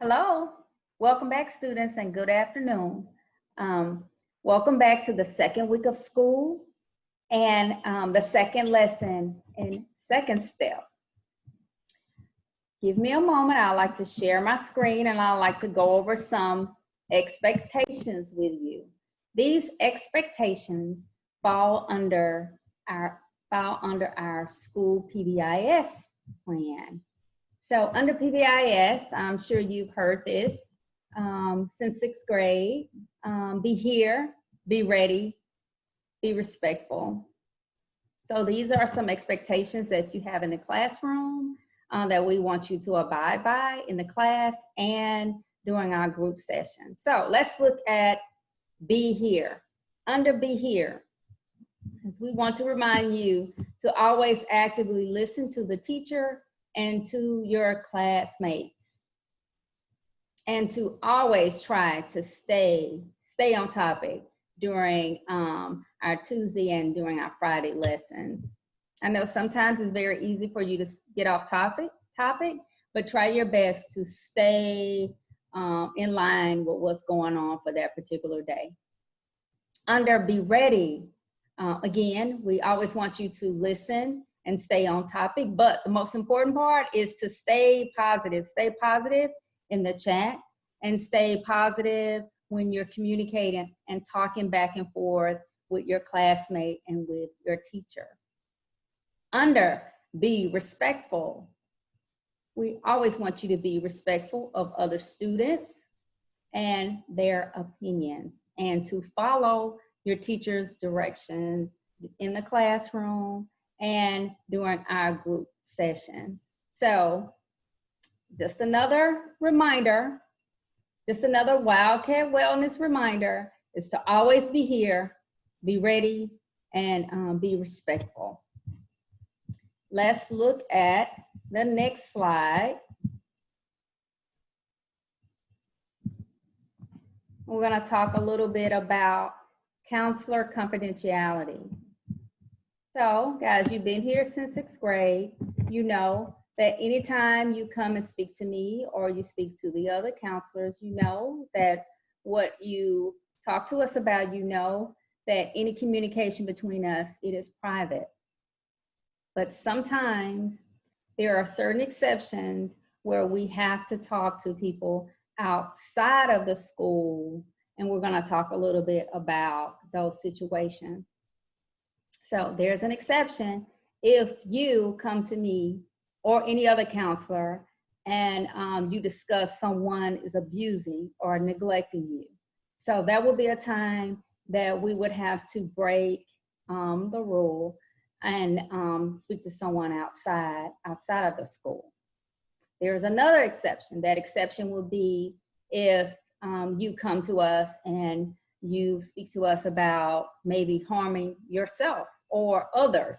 Hello, welcome back students and good afternoon. Welcome back to the second week of school and the second lesson in second step. Give me a moment, I'd like to share my screen and I'd like to go over some expectations with you. These expectations fall under our school PBIS plan. So under PBIS, I'm sure you've heard this since sixth grade. Be here, be ready, be respectful. So these are some expectations that you have in the classroom that we want you to abide by in the class and during our group session. So let's look at be here. Under be here, we want to remind you to always actively listen to the teacher and to your classmates, and to always try to stay on topic during our Tuesday and during our Friday lessons. I know sometimes it's very easy for you to get off topic, but try your best to stay in line with what's going on for that particular day. Under be ready, again, we always want you to listen and stay on topic, but the most important part is to stay positive. Stay positive in the chat and stay positive when you're communicating and talking back and forth with your classmate and with your teacher. Under be respectful. We always want you to be respectful of other students and their opinions, and to follow your teacher's directions in the classroom and during our group sessions. So just another reminder, just another Wildcat Wellness reminder is to always be here, be ready, and be respectful. Let's look at the next slide. We're going to talk a little bit about counselor confidentiality. So guys, you've been here since sixth grade. You know that anytime you come and speak to me or you speak to the other counselors, you know that what you talk to us about, you know that any communication between us, it is private. But sometimes there are certain exceptions where we have to talk to people outside of the school, and we're going to talk a little bit about those situations. So there's an exception if you come to me or any other counselor and you discuss someone is abusing or neglecting you. So that would be a time that we would have to break the rule and speak to someone outside of the school. There's another exception. That exception would be if you come to us and you speak to us about maybe harming yourself or others.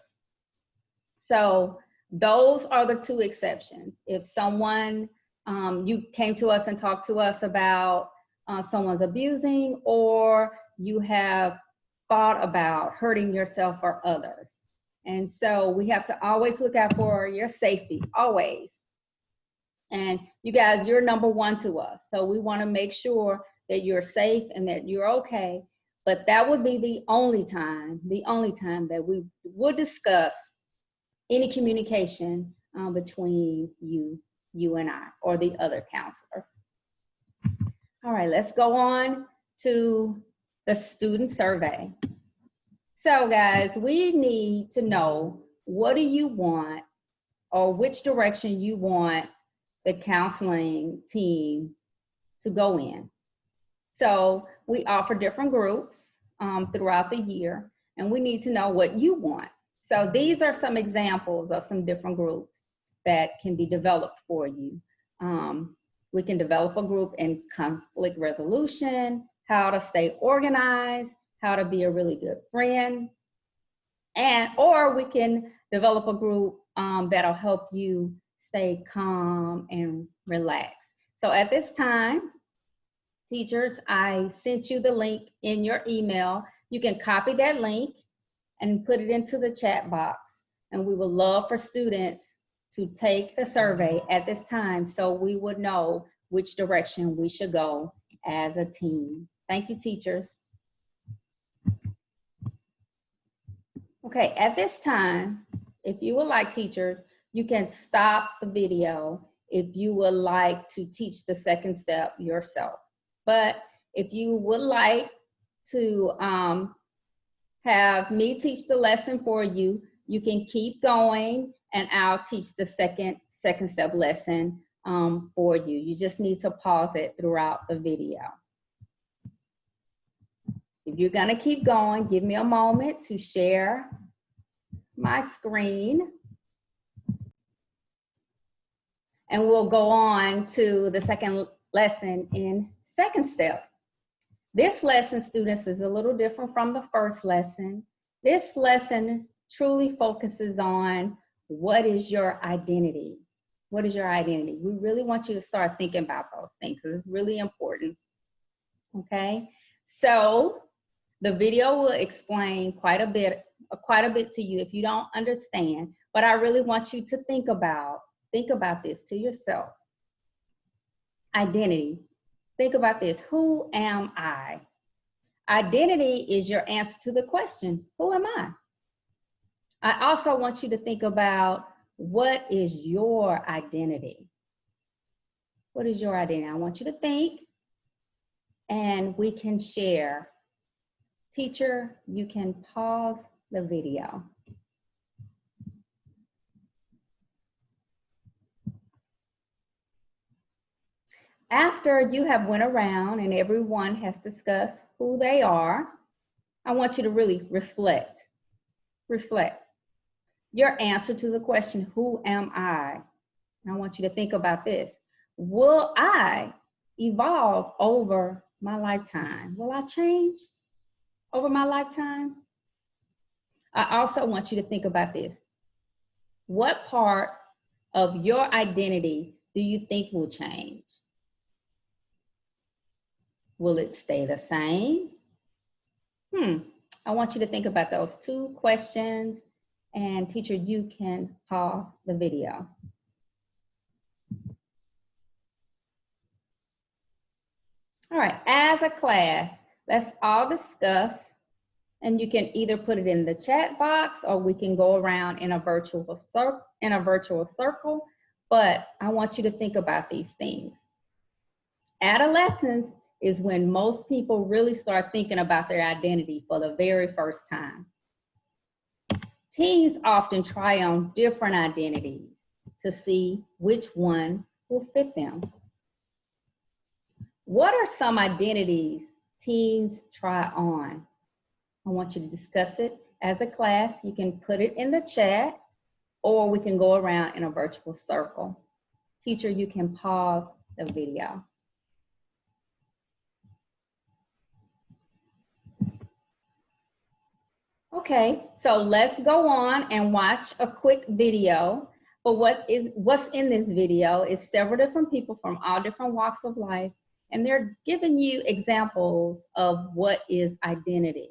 So those are the two exceptions. If someone, you came to us and talked to us about someone's abusing, or you have thought about hurting yourself or others. And so we have to always look out for your safety, always. And you guys, you're number one to us. So we want to make sure that you're safe and that you're okay. But that would be the only time that we would discuss any communication between you and I or the other counselor. All right, let's go on to the student survey. So guys, we need to know, what do you want, or which direction you want the counseling team to go in. So we offer different groups throughout the year, and we need to know what you want. So these are some examples of some different groups that can be developed for you. We can develop a group in conflict resolution, how to stay organized, how to be a really good friend, or we can develop a group that'll help you stay calm and relaxed. So at this time, teachers, I sent you the link in your email. You can copy that link and put it into the chat box. And we would love for students to take the survey at this time so we would know which direction we should go as a team. Thank you, teachers. Okay, at this time, if you would like, teachers, you can stop the video if you would like to teach the second step yourself. But if you would like to have me teach the lesson for you, you can keep going and I'll teach the second step lesson for you. You just need to pause it throughout the video. If you're gonna keep going, give me a moment to share my screen. And we'll go on to the second lesson in second step. This lesson, students, is a little different from the first lesson. This lesson truly focuses on what is your identity? What is your identity? We really want you to start thinking about those things because it's really important, okay? So the video will explain quite a bit to you if you don't understand, but I really want you to think about this to yourself. Identity. Think about this. Who am I? Identity is your answer to the question, who am I? I also want you to think about what is your identity? What is your identity? I want you to think and we can share. Teacher, you can pause the video. After you have went around and everyone has discussed who they are, I want you to really reflect. Reflect. Your answer to the question, who am I? And I want you to think about this. Will I evolve over my lifetime? Will I change over my lifetime? I also want you to think about this. What part of your identity do you think will change? Will it stay the same? I want you to think about those two questions, and teacher, you can pause the video. All right, as a class, let's all discuss, and you can either put it in the chat box or we can go around in a virtual circle, but I want you to think about these things. Adolescence is when most people really start thinking about their identity for the very first time. Teens often try on different identities to see which one will fit them. What are some identities teens try on? I want you to discuss it as a class. You can put it in the chat or we can go around in a virtual circle. Teacher, you can pause the video. Okay, so let's go on and watch a quick video. But what's in this video is several different people from all different walks of life, and they're giving you examples of what is identity.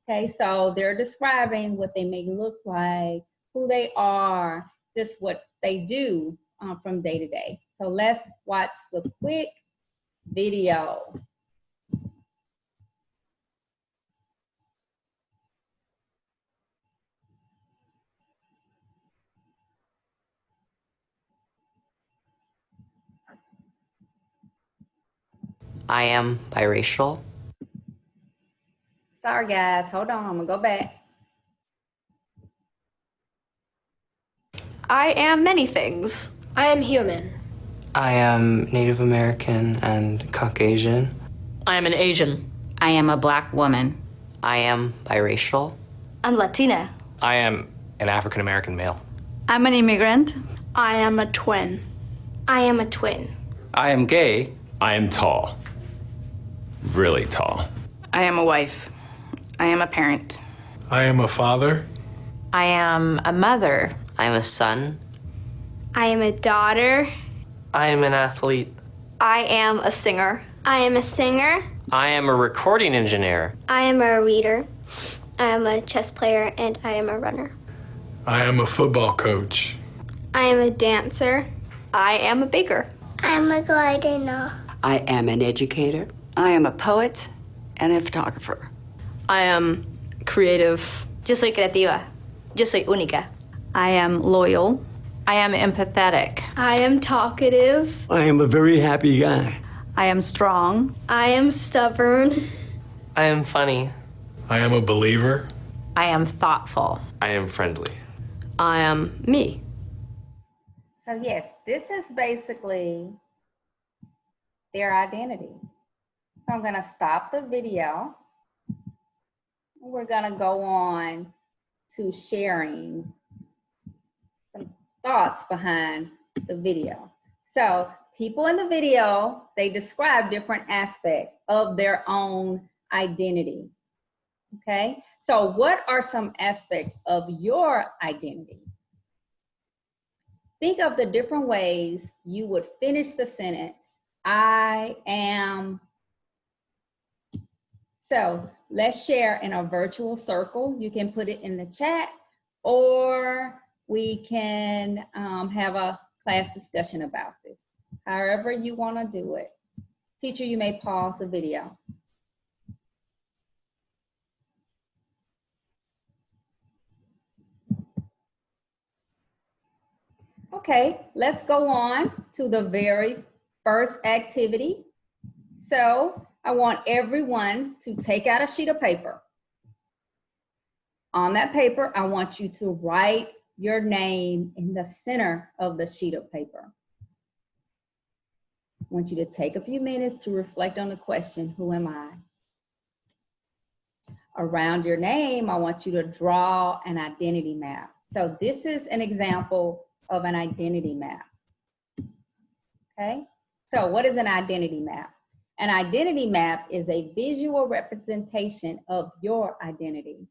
Okay, so they're describing what they may look like, who they are, just what they do from day to day. So let's watch the quick video. I am biracial. Sorry guys, hold on, I'm gonna go back. I am many things. I am human. I am Native American and Caucasian. I am an Asian. I am a Black woman. I am biracial. I'm Latina. I am an African American male. I'm an immigrant. I am a twin. I am a twin. I am gay. I am tall. Really tall. I am a wife. I am a parent. I am a father. I am a mother. I am a son. I am a daughter. I am an athlete. I am a singer. I am a singer. I am a recording engineer. I am a reader. I am a chess player, and I am a runner. I am a football coach. I am a dancer. I am a baker. I'm a gardener. I am an educator. I am a poet and a photographer. I am creative. Yo soy creativa. Yo soy única. I am loyal. I am empathetic. I am talkative. I am a very happy guy. I am strong. I am stubborn. I am funny. I am a believer. I am thoughtful. I am friendly. I am me. So yes, this is basically their identity. So I'm gonna stop the video. We're gonna go on to sharing some thoughts behind the video. So people in the video, they describe different aspects of their own identity. Okay, so what are some aspects of your identity? Think of the different ways you would finish the sentence, I am. So let's share in a virtual circle. You can put it in the chat, or we can have a class discussion about this. However you want to do it. Teacher, you may pause the video. Okay, let's go on to the very first activity. So I want everyone to take out a sheet of paper. On that paper, I want you to write your name in the center of the sheet of paper. I want you to take a few minutes to reflect on the question, who am I? Around your name, I want you to draw an identity map. So this is an example of an identity map. Okay, so what is an identity map? An identity map is a visual representation of your identity.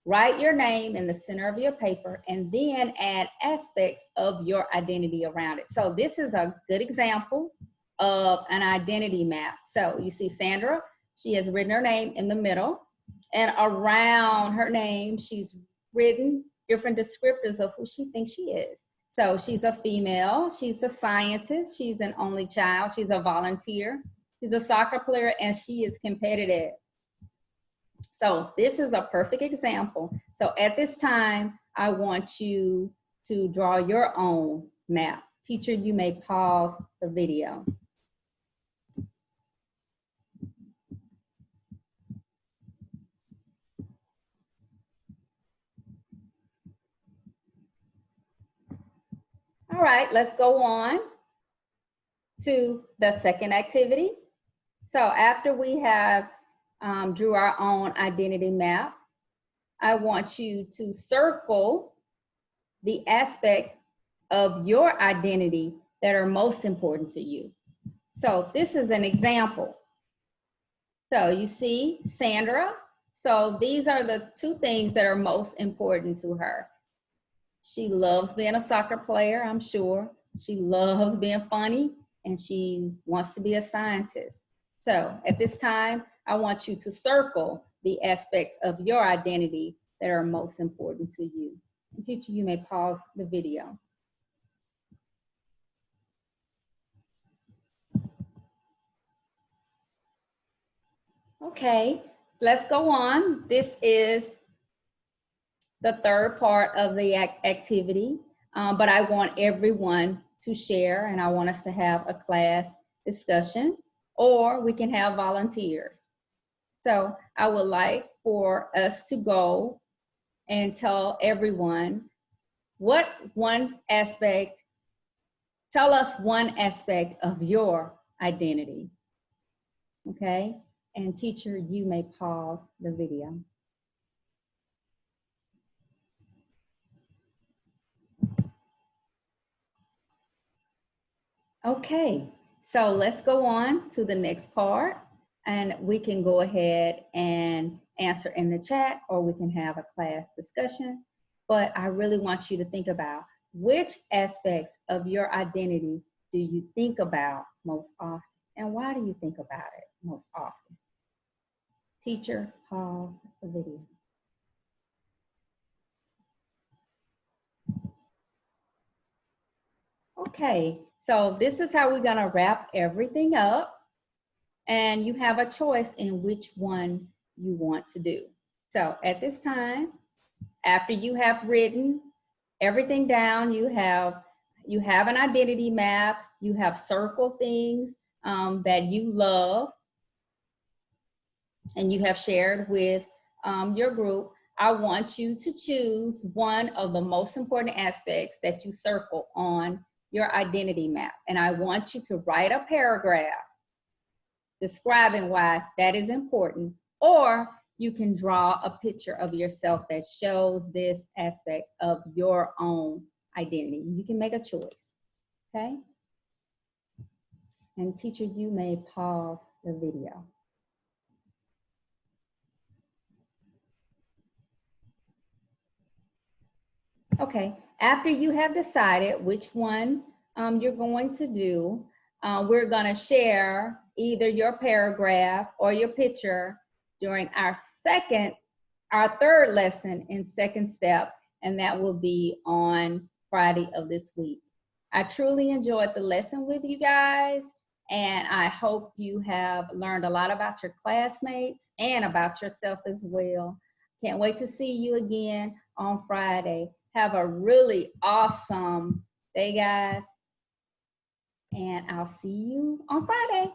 Write your name in the center of your paper and then add aspects of your identity around it. So this is a good example of an identity map. So you see Sandra, she has written her name in the middle, and around her name, she's written different descriptors of who she thinks she is. So she's a female, she's a scientist, she's an only child, she's a volunteer, she's a soccer player, and she is competitive. So this is a perfect example. So at this time, I want you to draw your own map. Teacher, you may pause the video. All right, let's go on to the second activity. So after we have drew our own identity map, I want you to circle the aspect of your identity that are most important to you. So this is an example. So you see Sandra. So these are the two things that are most important to her. She loves being a soccer player, I'm sure. She loves being funny, and she wants to be a scientist. So at this time, I want you to circle the aspects of your identity that are most important to you. And teacher, you may pause the video. Okay, let's go on. This is the third part of the activity, but I want everyone to share, and I want us to have a class discussion, or we can have volunteers. So I would like for us to go and tell everyone what one aspect, tell us one aspect of your identity, okay? And teacher, you may pause the video. Okay, so let's go on to the next part, and we can go ahead and answer in the chat, or we can have a class discussion. But I really want you to think about which aspects of your identity do you think about most often, and why do you think about it most often? Teacher, pause the video. Okay, So this is how we're gonna wrap everything up. And you have a choice in which one you want to do. So at this time, after you have written everything down, you have an identity map, you have circled things that you love, and you have shared with your group. I want you to choose one of the most important aspects that you circle on your identity map. And I want you to write a paragraph describing why that is important, or you can draw a picture of yourself that shows this aspect of your own identity. You can make a choice, okay? And teacher, you may pause the video. Okay, after you have decided which one you're going to do, we're gonna share either your paragraph or your picture during our third lesson in second step, and that will be on Friday of this week. I truly enjoyed the lesson with you guys, and I hope you have learned a lot about your classmates and about yourself as well. Can't wait to see you again on Friday. Have a really awesome day, guys, and I'll see you on Friday.